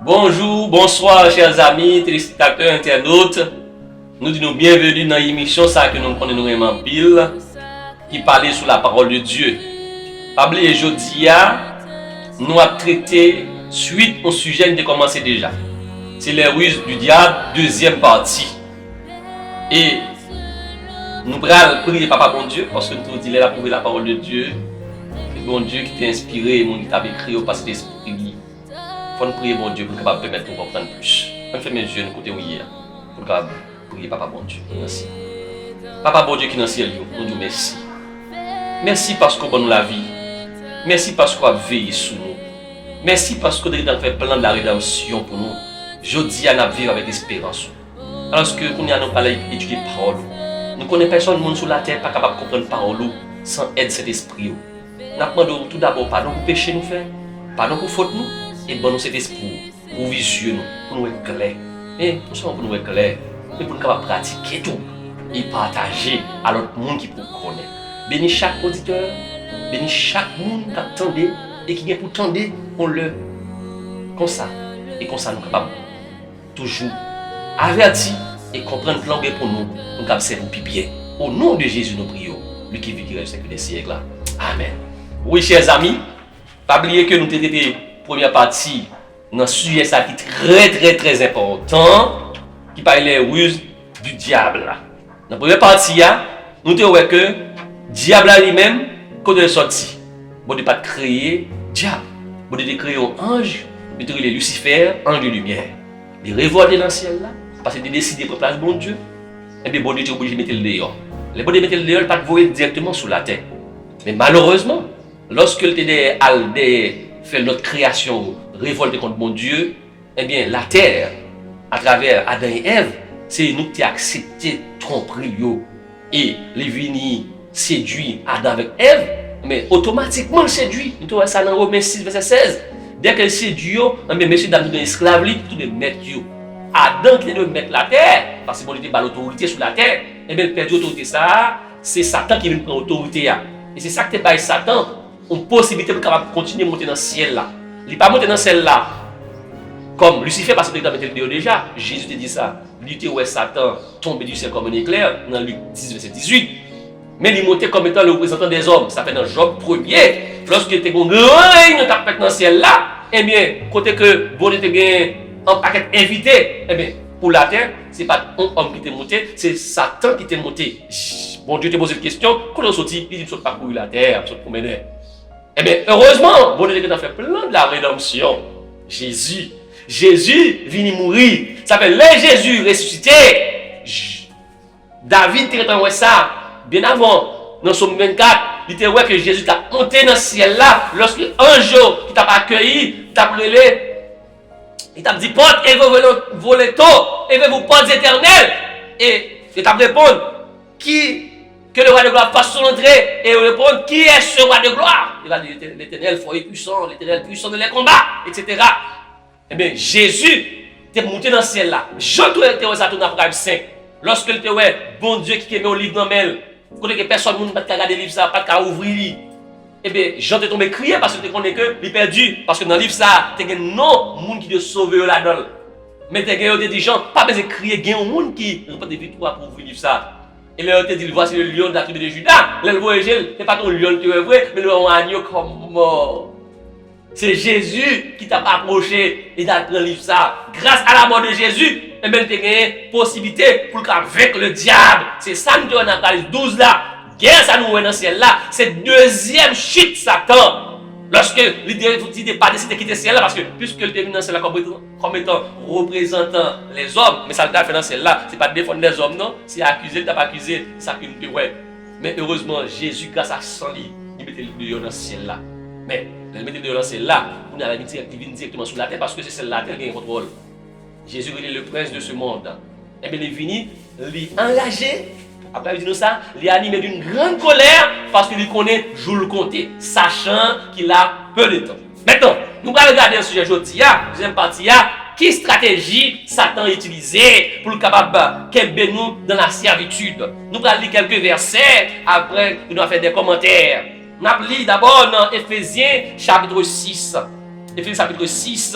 Bonjour, bonsoir chers amis, téléspectateurs, internautes. Nous disons bienvenue dans l'émission ça que nous connaissons vraiment pile, qui parle sur la parole de Dieu. Pabli et Jodia, nous avons traité suite au sujet qui a commencé déjà. C'est les ruses du diable, deuxième partie. Et nous allons prier Papa bon Dieu, parce que nous disons approuver la parole de Dieu. C'est bon Dieu qui t'a inspiré, mon qui t'a écrit au passé d'esprit. Il faut nous prier bon Dieu pour capable permettre de comprendre plus. On fait mes yeux de côté où il est pour capable prier Papa bon Dieu. Merci. Papa bon Dieu qui est dans le ciel, nous disons merci. Merci parce qu'on donne la vie. Merci parce qu'on a veillé sur nous. Merci parce qu'on a fait plan de la rédemption pour nous. Je dis à nous vivre avec espérance. Parce que nous n'avons pas étudié la parole. Nous ne connaissons personne monde sur la terre pas capable de comprendre la parole sans aide cet esprit. Nous demandons tout d'abord pardon pour péché nous faire, pardon pour faute nous. Et bon nous cet esprit pour vision pour nous être clair. Et non seulement pour nous être clair, mais pour nous capable pratiquer tout et partager à l'autre monde qui peut connaître. Bénis chaque auditeur, bénis chaque monde qui attendait et qui vient pour tendre on le comme ça et comme ça nous capable toujours avertir et comprendre plan pour nous capable servir bien. Au nom de Jésus nous prions, lui qui vit au siècle des siècles. Amen. Oui chers amis, pas oublier que nous t'ai été première partie dans ce sujet ça qui est très important qui parle des ruses du diable. Dans la première partie nous te voyons que diable lui-même quand il est sorti bon de pas créer diable bon de créer un ange de créer Lucifer ange de lumière il révolté dans le ciel là parce qu'il a décidé pour place bon Dieu et bien bon Dieu est obligé de mettre le dehors les bon de mettre le dehors pas de voler directement sur la terre mais malheureusement lorsque il était fait notre création révolter contre mon Dieu, eh bien la terre, à travers Adam et Ève, c'est nous qui avons accepté tromperie et les vini séduit Adam avec Ève, mais automatiquement le séduit. Nous trouvons ça dans Romains 6 verset 16. Dès qu'elle séduit, eh bien monsieur d'Adam est esclave tout de mettre Adam qui est de mettre la terre parce que bon il était l'autorité sur la terre, eh bien il perd l'autorité ça, c'est Satan qui vient prendre l'autorité et c'est ça que tu Satan une possibilité pour continuer à monter dans le ciel là. Il n'est pas monté dans le ciel là. Comme Lucifer parce qu'il était dans le ciel déjà. Jésus te dit ça. Il était où Satan tombé du ciel comme un éclair dans Luc 10 verset 18. Mais il est monté comme étant le représentant des hommes. Ça fait dans Job 1er. Lorsqu'il était un grand règne dans le ciel là, eh bien, côté que bon était gagné un paquet invité, eh bien, pour la terre, ce n'est pas un homme qui était monté, c'est Satan qui était monté. Bon Dieu te pose une question, quand on sortit, il dit ne pas courir la terre, il promener. Eh bien, heureusement, bon Dieu a fait plein de la rédemption. Jésus vient mourir. Ça fait le Jésus ressuscité. David était en ça bien avant. Dans Somme 24, il était ouais que Jésus t'a monté dans le ciel là. Lorsque un jour, il t'a accueilli, il t'a brûlé. Il t'a dit porte et vous voler tôt et vous portes éternelles. Et il t'a répondu que le roi de gloire passe son entrée et répond qui est ce roi de gloire? Il va dire l'éternel fort et puissant, l'éternel puissant de les combats, etc. Eh bien, Jésus est monté dans le ciel là. Jean était ça dans Apocalypse 5. Lorsque il était bon Dieu qui met au livre dans le côté que personne ne peut pas regarder le livre ça, pas ouvrir. Eh bien, Jean est tombé crier parce que tu connais que il est perdu. Parce que dans le livre ça, tu as un nom, monde qui te sauve là-dedans. Mais tu as des gens, pas besoin de crier, il y a un monde qui n'a pas de victoire pour ouvrir le livre ça. Et là, on te dit, voici le lion de la tribu de Judas. Là, le voyageur, c'est pas ton lion qui est vrai, mais le agneau comme mort. C'est Jésus qui t'a approché et t'a pris le livre ça. Grâce à la mort de Jésus, et bien, tu as une possibilité pour vaincre le diable. C'est ça que nous avons dans Apocalypse 12 là. Guerre, ça nous voit dans le ciel là. C'est deuxième chute Satan. Lorsque l'idée n'est pas décidé de quitter le ciel là, parce que puisque le termine dans le ciel là comme étant représentant les hommes, mais ça le fait dans le ciel là, c'est pas défendre les hommes non, c'est accuser, il t'a pas accusé, ça qui nous ouais. Mais heureusement, Jésus, grâce à son lit, il mettait le dehors dans le ciel là. Mais il mettait le dehors dans le ciel là, on a la vie directement sur la terre parce que c'est celle-là qui a le contrôle. Jésus est le prince de ce monde. Et bien il est venu, il est engagé. Après, il dit ça, il est animé d'une grande colère parce qu'il connaît jour le compter, sachant qu'il a peu de temps. Maintenant, nous allons regarder le sujet aujourd'hui, deuxième partie, quelle stratégie Satan a utilisée pour le capable de nous dans la servitude. Nous allons lire quelques versets, après, nous allons faire des commentaires. Nous allons lire d'abord dans Éphésiens chapitre 6. Éphésiens chapitre 6.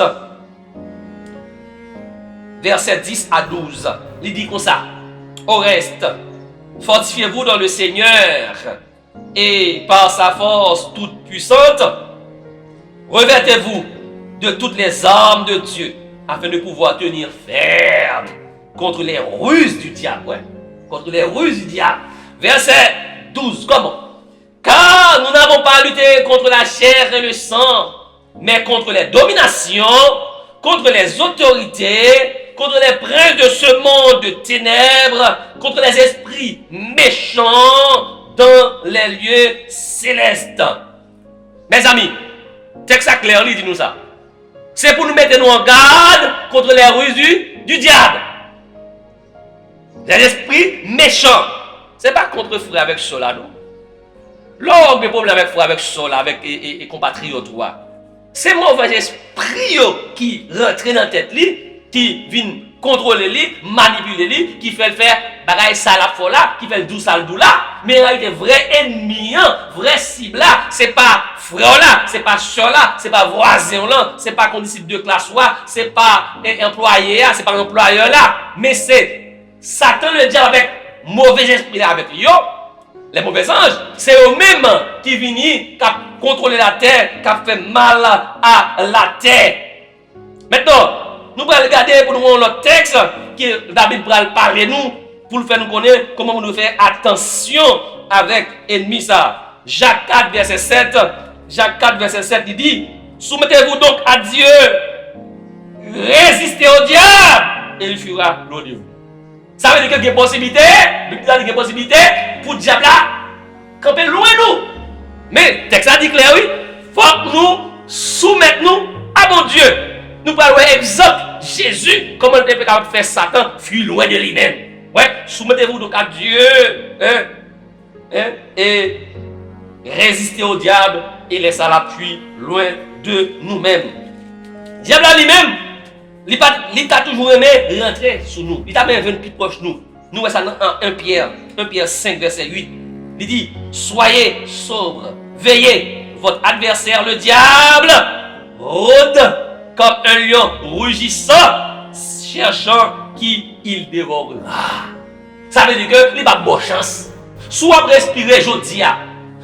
versets 10 à 12. Il dit comme ça. Au reste, fortifiez-vous dans le Seigneur et par sa force toute puissante, revêtez-vous de toutes les armes de Dieu afin de pouvoir tenir ferme contre les ruses du diable. Ouais. Contre les ruses du diable. Verset 12. Comment? Car nous n'avons pas à lutter contre la chair et le sang, mais contre les dominations, contre les autorités, contre les princes de ce monde de ténèbres, contre les esprits méchants dans les lieux célestes. Mes amis, texte clair, dit nous ça. C'est pour nous mettre en garde contre les ruses du diable. Les esprits méchants. C'est pas contre frère avec cela, non. L'homme a des problèmes avec frère avec cela, avec et compatriotes. C'est mauvais esprit qui rentre dans la tête, qui viennent contrôler lui, manipuler lui, qui fait le faire bagaille ça la fola, qui fait le dou ça le dou là, mais en réalité vrai ennemi, vrai cible là, c'est pas frère là, c'est pas soeur là, c'est pas voisin là, c'est pas condisciple de classe là, c'est pas employé là, c'est pas employeur là, mais c'est Satan le diable avec mauvais esprit là avec lui. Les mauvais anges, c'est eux-mêmes qui viennent contrôler la terre, qui fait mal à la terre. Maintenant, nous allons regarder pour nous le texte que David va parler nous pour faire nous connaître comment nous devons faire attention avec l'ennemi ça. Jacques 4 verset 7. Jacques 4 verset 7 il dit: soumettez-vous donc à Dieu, résistez au diable et il fuira loin de vous. Ça veut dire qu'il y a des possibilités, pour le diable là camper loin de nous. Mais le texte a dit clair, oui, il faut que nous soumettons à mon Dieu. Nous parlons exemple Jésus, comment il peut faire Satan fuir loin de lui-même. Ouais, soumettez-vous donc à Dieu et résistez au diable et laissez l'appui loin de nous-mêmes. Le diable lui-même, il t'a toujours aimé rentrer sur nous. Il t'a même venu plus proche de nous. Nous voyons ça dans 1 Pierre 5 verset 8. Il dit: soyez sobres, veillez, votre adversaire le diable rôde comme un lion rugissant, cherchant qui il dévorera. Ça veut dire que il n'a pas de bonne chance. Soit respirer jodia,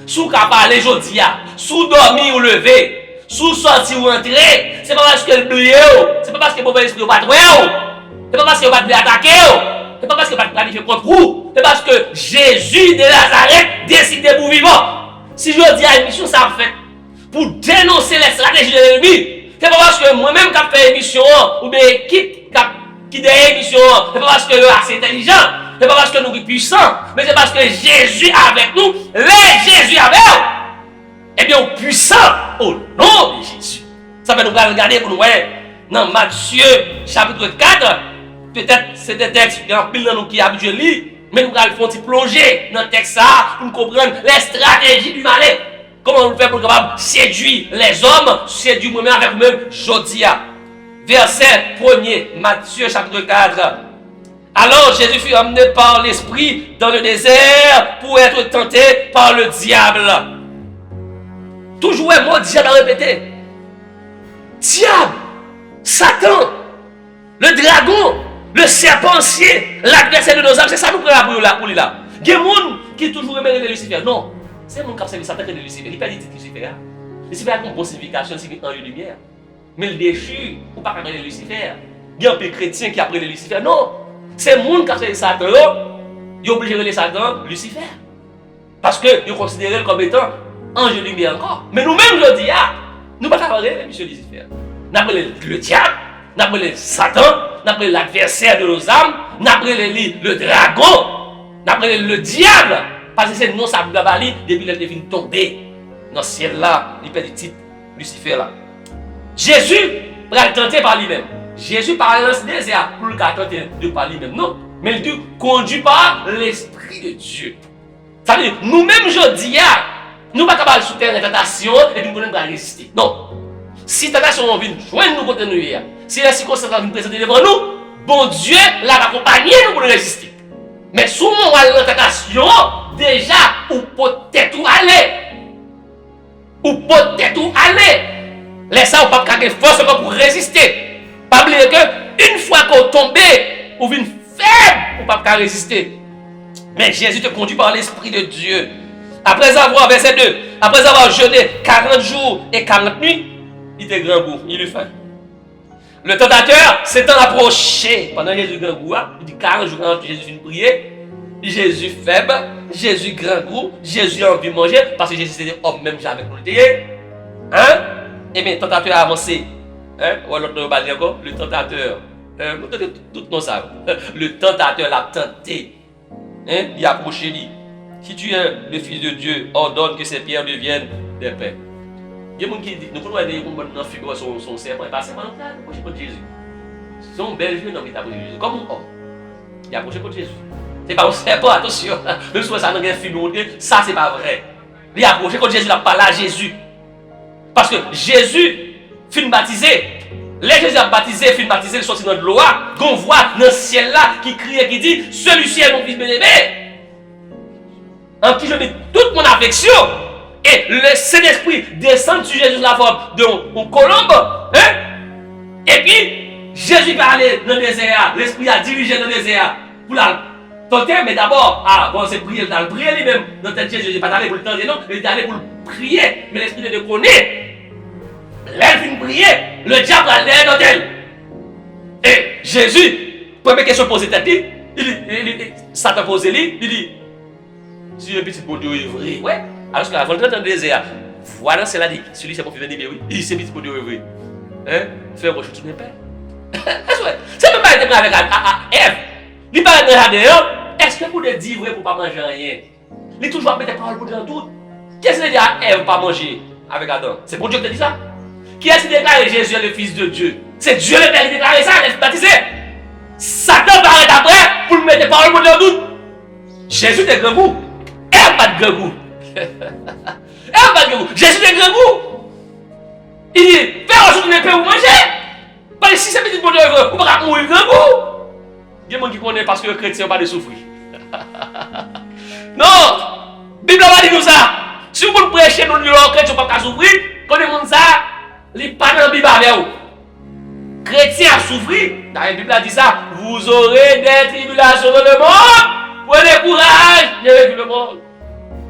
soit parler jodia, soit dormir ou lever, soit sortir ou entrer, c'est pas parce que le bleu, c'est pas parce que le mauvais esprit va trouver, c'est pas parce que va attaquer, c'est pas parce que va planifier contre vous, c'est parce que Jésus de Nazareth décide pour vivant. Si je dis à une mission, ça fait pour dénoncer les stratégies de l'ennemi. C'est pas parce que moi-même qui fais émission ou bien équipe qui fait émission, c'est pas parce que nous sommes intelligents, c'est pas parce que nous sommes puissants, mais c'est parce que Jésus est avec nous, Jésus est avec nous. Eh bien, puissant au nom de Jésus. Ça fait nous regarder pour nous voir dans Matthieu chapitre 4. Peut-être c'est des textes qui ont pile dans nous qui habitués à lire, mais nous allons faire plonger dans le texte pour nous comprendre les stratégies du malin. Comment on fait pour capable séduire les hommes, séduire moi-même avec moi-même, Jodia. Verset 1er, Matthieu chapitre 4. Alors Jésus fut emmené par l'Esprit dans le désert pour être tenté par le diable. Toujours un mot diable à répéter. Diable, Satan, le dragon, le serpentier, l'adversaire de nos âmes, c'est ça nous prenons pour lui là. Il y a des gens qui toujours aiment les Lucifer. Non. C'est mon cap service Satan qui est Lucifer. Il ne peut pas dire Lucifer. Lucifer a une bonne signification, c'est un lieu de lumière. Mais le déchu, ou pas appeler Lucifer. Il y a un peu chrétien qui appelle Lucifer. Non. C'est le monde qui a fait Satan. Il est obligé de les Satan Lucifer. Parce que il considère comme étant ange de lumière encore. Mais nous-mêmes, je dis, nous ne pouvons pas appeler M. Lucifer. Nous appelons le diable, nous appelons Satan, nous appelons l'adversaire de nos âmes, nous appelons le dragon, nous appelons le diable. Parce que c'est le nom ça nous a depuis le devine tomber dans le ciel là, il perd le titre Lucifer là. Jésus va le tenter par lui-même. Jésus parle dans ce désert pour le tenter de par lui-même. Non, mais il dit conduit par l'Esprit de Dieu. Ça veut dire, nous-mêmes, je dis, nous ne sommes pas capables de soutenir la tentation et puis nous ne pouvons pas résister. Non. Si la tentation vient joindre nous contre nous, si la circonstance vient présenter devant nous, bon Dieu l'a accompagné nous pour résister. Mais si on a la tentation, déjà, ou peut-être aller. Ou peut-être aller. Laissez ça, on ne peut pas force pour résister. Pas oublier que une fois qu'on tombe, on vient faible pour ne pas résister. Mais Jésus te conduit par l'Esprit de Dieu. Après avoir, verset 2, après avoir jeûné 40 jours et 40 nuits, il était grand goût, il eut faim. Le tentateur s'étant approché pendant Jésus grand goût, il dit 40 jours, 40 Jésus finit de prier. Jésus faible, Jésus grand goût, Jésus a envie de manger, parce que Jésus c'était homme même jamais pour le dire. Hein? Et bien, le tentateur a avancé. Hein? Ou alors, on va dire encore, le tentateur. Tout non ça. Le tentateur l'a tenté. Hein? Il a approché lui. Si tu es le Fils de Dieu, ordonne que ces pierres deviennent des pains. Il y a des gens qui disent, nous pouvons aider dans figure son serpent, et pas serpent, il a approché contre Jésus. C'est un bel vieux homme qui a approché Jésus. Comme un homme. Il a approché contre Jésus. C'est pas un serpent, attention. Même si ça n'a rien fait, ça c'est pas vrai. Il a approché contre Jésus, il a parlé à Jésus. Parce que Jésus fut baptisé. Les Jésus a baptisé, fut baptisé, il sortit dans l'eau. On voit dans le ciel là qui crie et qui dit, celui-ci est mon fils bien-aimé, en qui je mets toute mon affection. Et le Saint-Esprit descend sur Jésus la forme d'une colombe. Hein? Et puis, Jésus va aller dans le désert. L'Esprit a dirigé dans le désert pour la tenter, mais d'abord, bon, c'est prier, dans le prier lui-même. Dans le tête de Jésus, il n'est pas allé pour le tenter, non, il est allé pour le prier. Mais l'Esprit de connaît. L'elle vient prier, le diable a l'air dans elle. Et Jésus, première question posée tête, Satan pose lui, il dit, si le petit bon Dieu est vrai, ouais. Alors que avant de rentrer dans le désert, voilà, c'est là dit, celui c'est mon fils bien-aimé, oui. Il dit, c'est petit bon Dieu est vrai. Hein? Faire roche, tu n'es pas. C'est même pas être avec Ève. Il parle de Adéon. Est-ce que vous le dire vrai pour ne pas manger rien? Il toujours mettre des paroles pour dire tout. Qu'est-ce qu'il dit à Ève pour ne pas manger avec Adam? C'est pour Dieu qui te dit ça? Qui est-ce qui déclare Jésus est le Fils de Dieu? C'est Dieu le Père qui déclare ça, il est baptisé. Satan paraît après pour mettre des paroles pour dire tout. Jésus est grand goût. Ève pas de grand goût. Ève pas de grand goût. Jésus est grand goût. Il dit, fais aujourd'hui les pains pour manger. Parce que si c'est petit bonheur, on ne va pas mourir grand goût. Il y a des gens qui connaissent parce que les chrétiens n'ont pas de souffrir. Non! La Bible va dire nous ça. Si vous prêchez nous, les chrétiens n'ont pas de souffrir, quand les gens ça, les pas dans la Bible avec vous. Chrétiens souffrir, dans la Bible a dit ça, vous aurez des tribulations dans le monde. Prenez courage, n'ayez plus le monde.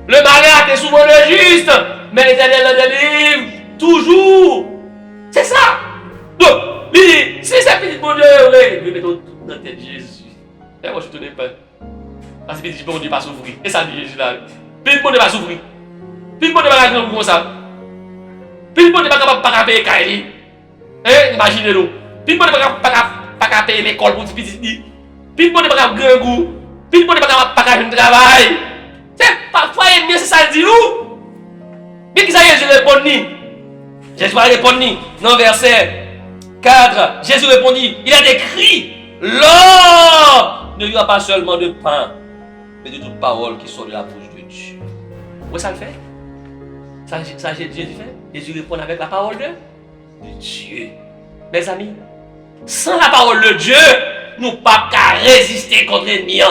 Le malheur est souvent le juste, mais l'Éternel le délivre toujours. C'est ça. Donc, il dit, si c'est petit bonheur, il met tout dans la tête de Jésus. Et moi, je ne te dis pas. Parce que petit bonheur ne pas souffrir. Et ça dit Jésus là. Petit bonheur ne pas souffrir. Petit bonheur ne pas souffrir comme ça. Petit bonheur ne pas capable de payer Kaili. Imaginez-le. Petit bonheur ne pas capable de payer l'école pour petit petit. Petit bonheur ne pas capable de grand goût. Petit bonheur ne pas capable de travail. C'est parfois, c'est ça dit nous. Mais qui ça Jésus répondit? Jésus va répondre dans verset 4, Jésus répondit, il a écrit, l'homme ne vivra pas seulement de pain, mais de toute parole qui sort de la bouche de Dieu. Où ça le fait? Ça Jésus fait? Jésus répond avec la parole de Dieu. Mes amis, sans la parole de Dieu, nous ne pouvons pas résister contre l'ennemi.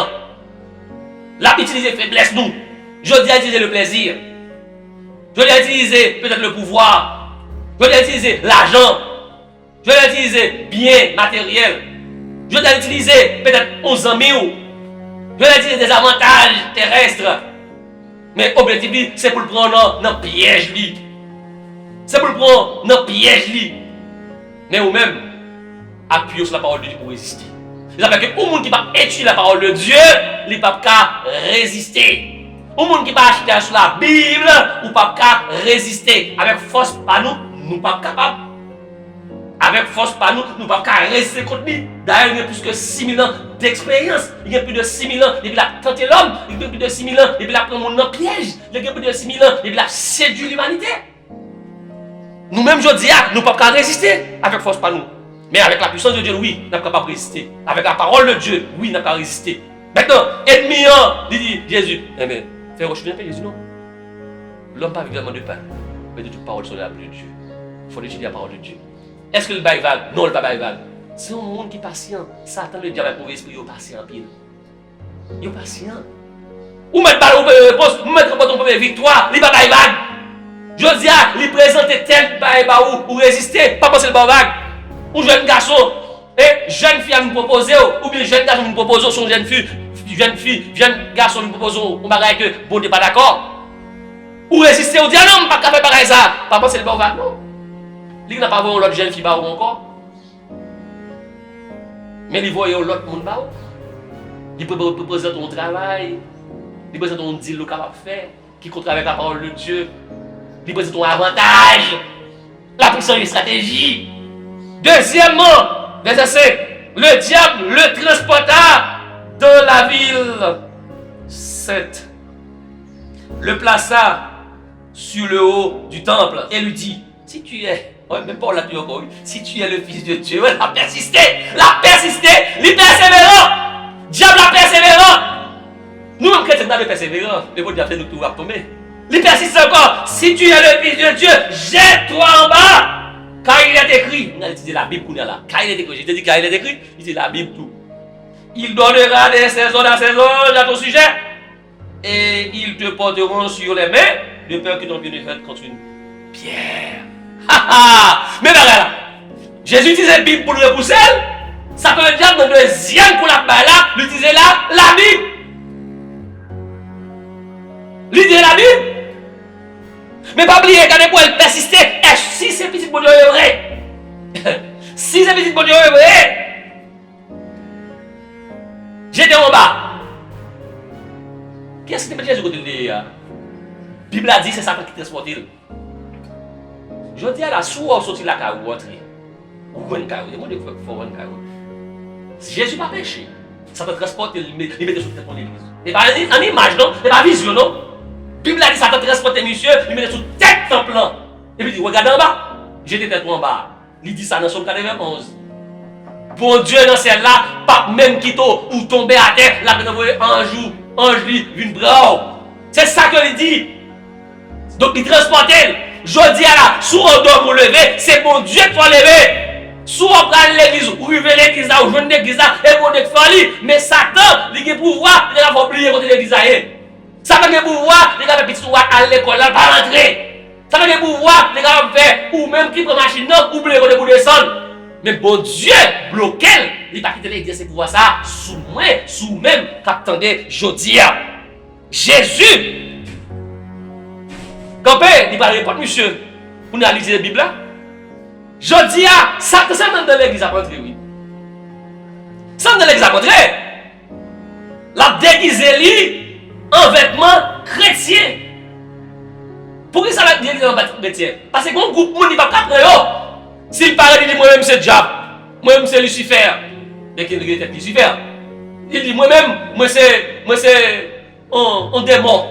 Là, utiliser faiblesse, nous. Je dis à utiliser le plaisir. Je dis à utiliser peut-être le pouvoir. Je vais utiliser l'argent. Je vais utiliser bien matériel. Je vais utiliser peut-être 11 amis. Je vais utiliser des avantages terrestres. Mais l'objectif, c'est pour le prendre dans le piège. C'est pour le prendre dans le piège. Mais vous-même, appuyez sur la parole de Dieu pour résister. C'est-à-dire que le monde qui va étudier la parole de Dieu, il ne peut pas résister. Le monde qui va acheter sur la Bible, il ne peut pas résister. Avec force, pas nous. Nous ne sommes pas capables. Avec force par nous, nous ne sommes pas résister contre lui. D'ailleurs, il y a plus que 6000 ans d'expérience. Il y a plus de 6000 ans depuis qu'il a tenté l'homme. Il y a plus de 6000 ans depuis qu'il a pris le monde dans le piège. Il y a plus de 6000 ans depuis qu'il a séduit l'humanité. Nous-mêmes, je dis, nous ne pouvons pas résister avec force par nous. Mais avec la puissance de Dieu, oui, nous ne pouvons pas résister. Avec la parole de Dieu, oui, nous ne pouvons pas résister. Maintenant, ennemi, il dit Jésus. Eh bien, fais roche bien, Jésus, non. L'homme pas évidemment de pain, mais de toute parole sur la bouche de Dieu. Il faut étudier la parole de Dieu. Est-ce que le bail vague? Non, le bail vague. C'est un monde qui est patient. Satan, le diable, le mauvais esprit, il est patient en pile. Il est patient. Ou mettre balle au réponse, ou mettre ton première victoire, il n'est pas bail vague. Je dis, il présente tel bail ou résister, pas penser le bail vague. Ou jeune garçon, Et jeune fille à nous proposer, ou bien jeune garçon nous propose, son jeune jeune garçon nous propose, on va que bon n'est pas d'accord. Ou résister ou dire non, pas faire pareil ça. Pas penser le bon va, non. Il n'a pas vu l'autre jeune fille encore. Mais il voit l'autre monde ba. Il peut proposer ton travail. Il peut proposer ton deal le capable faire qui contre avec la parole de Dieu. Il peut proposer ton avantage. La puissance de stratégie. Deuxièmement, verset 5, le diable le transporta dans la ville. 7. Le plaça sur le haut du temple et lui dit, si tu es, même pas là tu encore, si tu es le fils de Dieu, il a persisté, il persévérant, diable a persévérant. Nous-mêmes chrétiens, nous avons persévérant, mais bon Dieu a fait nous tout tomber. Il persiste encore, si tu es le fils de Dieu, jette-toi en bas. Car il est écrit, on a utilisé la Bible qu'on a là. Car il est écrit, je te dis car il est écrit, il dit la Bible tout. Il donnera des saisons à ton sujet, et ils te porteront sur les mains, de peur que ton pied ne fasse contre une pierre. Mais voilà, Jésus utilisait la Bible pour le repousser, ça peut dire dans le deuxième pour la balle là, l'utiliser là, la Bible. L'utiliser la Bible. Mais pas oublier, regardez pour elle persister. Et si c'est petit bon Dieu est vrai, si c'est petit bon Dieu est vrai, j'étais en bas. Qui est-ce qui te Jésus côté de la Bible a dit c'est ça qui transporte. Je dis à la source sorti la carrière ou entrer. Ou une carrière, moi je faut une carrière. Jésus pas péché. Ça te transporte, il met sur tête ton église. Et pas en image non, et pas vision non. Bible a dit ça te transporte monsieur, il met sous tête ton plan. Et puis il dit regarde en bas, j'étais tête en bas. Il dit ça dans son 91. Bon Dieu dans celle-là, pas même quitter ou tomber à terre, là que envoyer ange lui une bras. C'est ça que il dit. Donc il transporte. Je dis à la, sous on doit vous lever, c'est bon Dieu qui va lever. Sous on prend l'église, ou river l'église, ou jeune l'église, et bon Dieu qui va. Mais Satan, il a pouvoir, il a oublié contre l'église. Ça fait que pouvoir, les gars de petit à l'école, là, pas rentrer. Ça fait que pouvoir, les gars de faire, ou même qui prend machine, non, oublier pour descendre. Mais bon Dieu, bloqué, il n'a pas quitté l'église, c'est pouvoir ça, sous moi, sous même, qu'attendez, jodi. Jésus, campé, il parle pas, monsieur, pour nous analyser la Bible là. Jodi, ça même dans l'église à rentrer, oui. Ça dans l'église à rentrer. La déguisé lui en vêtements chrétiens. Pourquoi ça va dire en vêtements chrétiens? Parce que mon groupe, il ne va pas prendre. S'il parle, il dit moi-même c'est diable, moi-même c'est Lucifer. Dès qu'il est Lucifer, il dit moi-même, moi c'est un démon.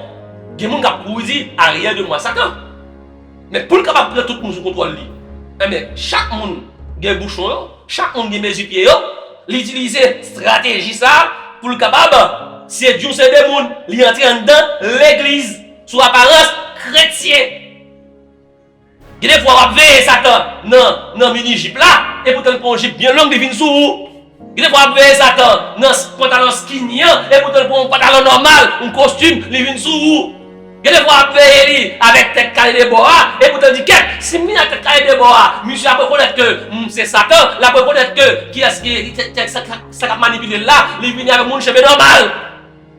Il y a des gens qui disent arrière de moi Satan. Mais pour le capable prendre tout le monde sous contrôle, mais chaque monde a un bouchon, chaque monde a un pieds, il utilise stratégie ça pour le capable. Si Dieu c'est des gens, il entre dans l'église sous apparence chrétienne. Il y a des fois on veille Satan dans mini jeep là et pourtant pour un jeep bien long il vient sous vous. Il y a des fois on veille Satan dans pantalon skinny et pourtant pour un pantalon normal, un costume il vient sous vous. Il y a des fois on veille avec tête carrée de bois et pourtant dit que si mi a tête carrée de bois, monsieur a reconnaître que c'est Satan, la reconnaître que qui est-ce qui ça manipulé là, il vient avec mon chemin normal.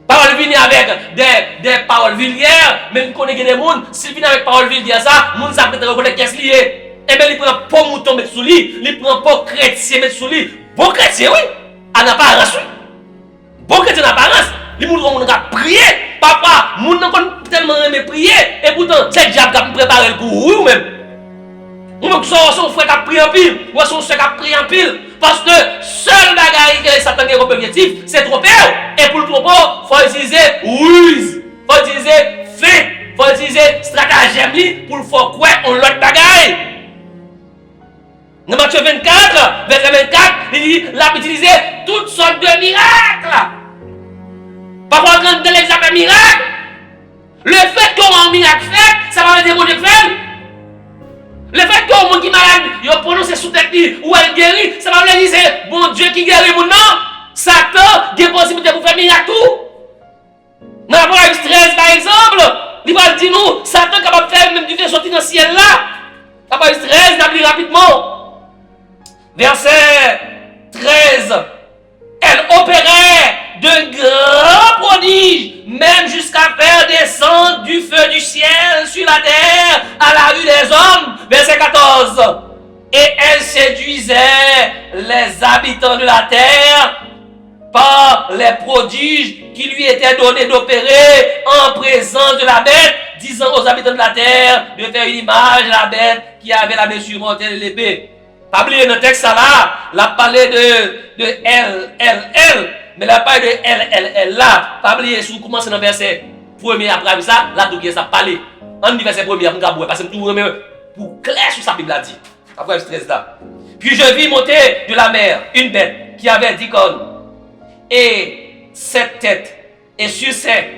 Parole vient avec des paroles vulgaires, mais nous connaissons des gens, s'il vient avec paroles vulgaires, ça, nous savons peut-être reconnaître qu'est-ce qu'il est. Et bien, il prend pas mouton mettre sous lui, il prend pas chrétien mettre sous lui. Bon chrétien, oui, en apparence, oui. Bon chrétien en apparence, il montre qu'on a prié. Papa, nous n'avons tellement aimé prier, et pourtant, c'est le diable qui a préparé pour vous, ou même. Ou même, son frère qui a prié en pile, ou son frère qui a prié en pile. Parce que seul bagage que Satan a comme objectif, c'est tromper. Et pour le tromper, il faut utiliser ruse, il faut utiliser fait, il faut utiliser stratagème pour le faire quoi on l'autre bagage. Dans Matthieu 24, verset 24, il dit il a utilisé toutes sortes de miracles. Parfois, quand on l'examen miracle, le fait qu'on a un miracle fait, ça va dire qu'on est fait. Le fait que mon qui malade, il a prononcé sous tête ou elle guérit, ça va dire c'est bon Dieu qui guérit mon nom. Satan, il y a possibilité pour faire miracle tout. Dans Apocalypse 13 par exemple, il va dire nous, Satan est capable de faire même du fait sortir dans le ciel là. Apocalypse 13, n'applique rapidement. Verset 13 13. Elle opérait de grands prodiges, même jusqu'à faire descendre du feu du ciel sur la terre à la vue des hommes. Verset 14. Et elle séduisait les habitants de la terre par les prodiges qui lui étaient donnés d'opérer en présence de la bête, disant aux habitants de la terre de faire une image de la bête qui avait la blessure mortelle et l'épée. Pas oublier dans le texte là, la parlé de elle, mais la parlé de elle là. Pas oublier, si vous commencez dans le verset 1er après ça, là tout ça parler. En verset 1er, parce que tout pour clair sur sa Bible a dit. Après le stress là. Puis je vis monter de la mer une bête qui avait 10 cornes et 7 têtes, et sur ses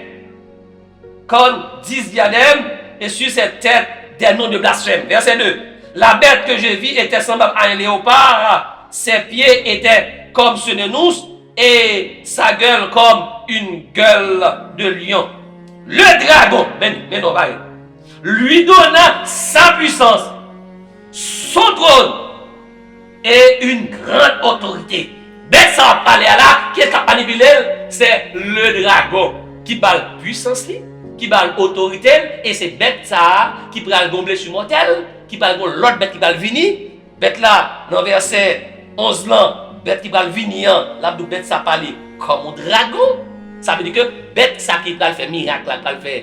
cornes 10 diadèmes, et sur ses têtes des noms de blasphème. Verset 2. La bête que je vis était semblable à un léopard, ses pieds étaient comme ceux de nous, et sa gueule comme une gueule de lion. Le dragon, lui donna sa puissance, son trône et une grande autorité. Bête ça va parler à là, qui est manipulé, c'est le dragon qui parle puissance, qui parle autorité, et c'est bête ça qui parle gonfler sur mortel, qui parle l'autre bête qui parle venir. Bête là, dans verset 11 là, bête qui parle venir, là, bête ça parle comme un dragon. Ça veut dire que bête ça qui parle faire miracle, qui parle faire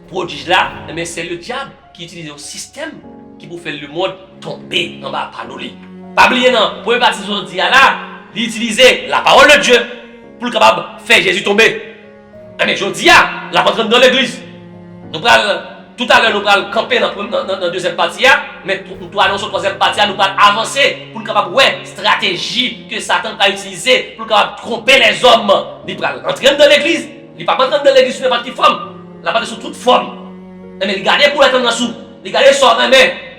prodige là, mais c'est le diable qui utilise un système qui vous fait le monde tomber en bas par nous. Pas oublier non, pour partir aujourd'hui là, d'utiliser la parole de Dieu pour capable faire Jésus tomber. Mais je dis la rentrée dans l'église. Nous parlons tout à l'heure, nous parlons camper dans la deuxième partie, mais nous allons sur la troisième partie, nous parlons avancer pour capable ouais stratégie que Satan a utilisée pour capable tromper les hommes. Il parle entrer dans l'église, il pas entrer dans l'église sur n'importe quelle forme, il pas sur toute forme. Mais regardez pour être en dessous, regardez sur la main,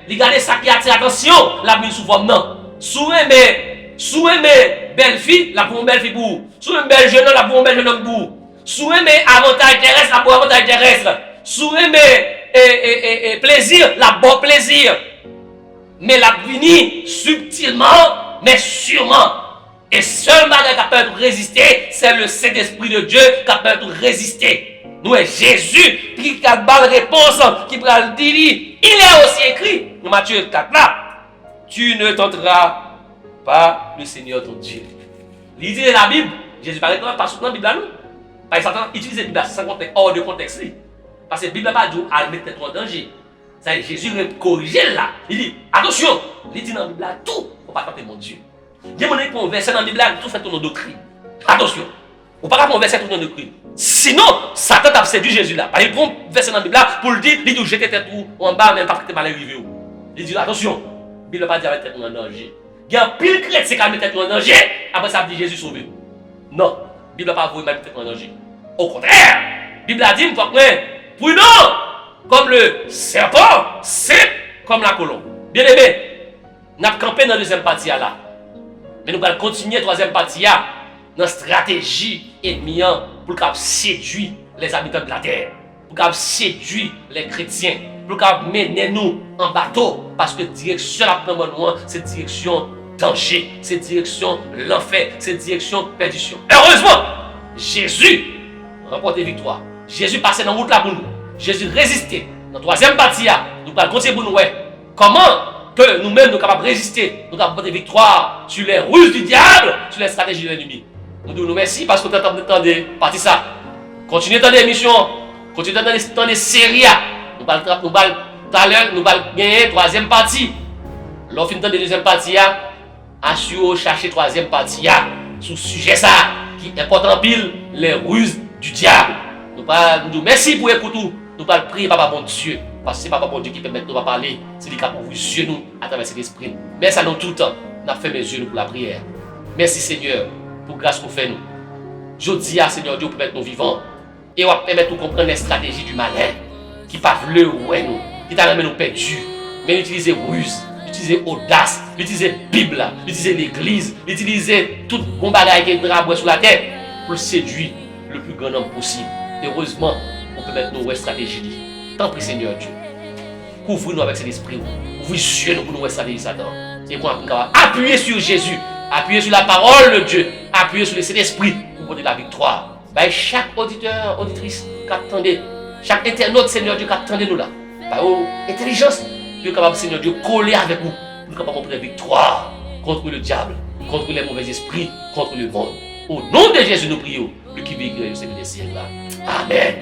regardez ça qui attire l'attention, la mise sous forme non. Sous aimer belle fille, la pour une belle fille pour vous. Sous aimer bel jeune homme, la pour un bel jeune homme pour vous. Sous aimer avantage terrestre, la pour avantage terrestre. Sous aimer plaisir, la bon plaisir. Mais la vini subtilement, mais sûrement. Et seul bagage qui peut résister, c'est le Saint-Esprit de Dieu qui peut résister. Nous, Jésus, qui a une réponse, qui peut le dire, il est aussi écrit, dans Matthieu 4 là. Tu ne tenteras pas le Seigneur ton Dieu. Lisez la Bible. Jésus paraît pas sous la Bible à nous. Par exemple, utilisez la Bible sans contexte, hors de contexte. Parce que la Bible n'a pas dit à mettre en danger. Ça, Jésus corrige là. Il dit attention. Il dit dans la Bible là tout. Il ne faut pas tenter mon Dieu. Il y a un verset dans la Bible là tout fait ton doctrine. Attention. Il ne faut pas converser tout ton doctrine. Sinon, Satan t'a séduit Jésus là. Il prend un verset dans la Bible là pour le dire il dit jeter tête en bas, même pas que tu mal arrivé. Il dit attention. Il ne va pas dire mettre en danger. Il y a un pile chrétien qui mettre en danger. Après ça, dit Jésus sauvé. Non, la Bible n'a pas voulu mettre en danger. Au contraire, la Bible a dit une fois que prudent, comme le serpent, c'est comme la colombe. Bien aimé, nous avons campé dans la deuxième partie là. Mais nous allons continuer la troisième partie dans la stratégie ennemie pour séduire les habitants de la terre, pour séduire les chrétiens, pour mener nous en bateau, parce que direction la première loin, c'est direction danger, c'est direction l'enfer, c'est direction perdition. Heureusement, Jésus remporte victoire. Jésus passait dans la route là pour nous. Jésus résistait. Dans la troisième partie, nous allons continuer pour nous. Comment que nous-mêmes nous sommes capables de résister, nous avons remporté victoire sur les ruses du diable, sur les stratégies de l'ennemi. Nous disons merci parce que nous avons entendu partir ça. Continuez dans l'émission, continuez dans les séries. Nous allons tout à l'heure, nous allons gagner troisième partie. Lorsque nous avons la deuxième partie, assurez chercher troisième partie sur le sujet ça qui est important pile, les ruses du diable. Nous disons merci pour écouter. Nous allons prier Papa bon Dieu. Parce que c'est Papa bon Dieu qui permet de nous parler. C'est lui qui a ouvert les yeux nous à travers cet esprit. Merci à nous tout le temps. Nous avons fait mes yeux pour la prière. Merci Seigneur pour grâce qu'on fait nous. Je dis à Seigneur Dieu pour mettre nous vivants. Et on va permettre de comprendre les stratégies du malin. Qui pas voulu nous. Qui t'a nous perdus. Mais utiliser ruse. Utiliser audace. Utiliser Bible. Utiliser l'église. Utiliser tout bon bagage qui est drapé sur la tête. Pour séduire le plus grand nombre possible. Heureusement, on peut mettre nos stratégies. Tant pis Seigneur Dieu. Couvre-nous avec cet esprit. Ouvre les yeux pour nous stratégie Satan. Et qu'on va appuyer sur Jésus Appuyez sur la parole de Dieu. Appuyez sur le Saint-Esprit pour donner la victoire. Ben, chaque auditeur, auditrice qui attendait, chaque internaute, Seigneur Dieu, qui attendait nous là. Par intelligence, Dieu est capable, Seigneur Dieu, coller avec vous. Nous sommes capables de prendre victoire contre le diable, contre les mauvais esprits, contre le monde. Au nom de Jésus, nous prions. Lui qui vit au siècle des siècles. Amen.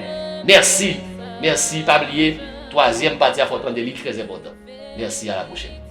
Merci. Merci. Pas oublier. Troisième partie à Fortin de l'île, très important. Merci. À la prochaine.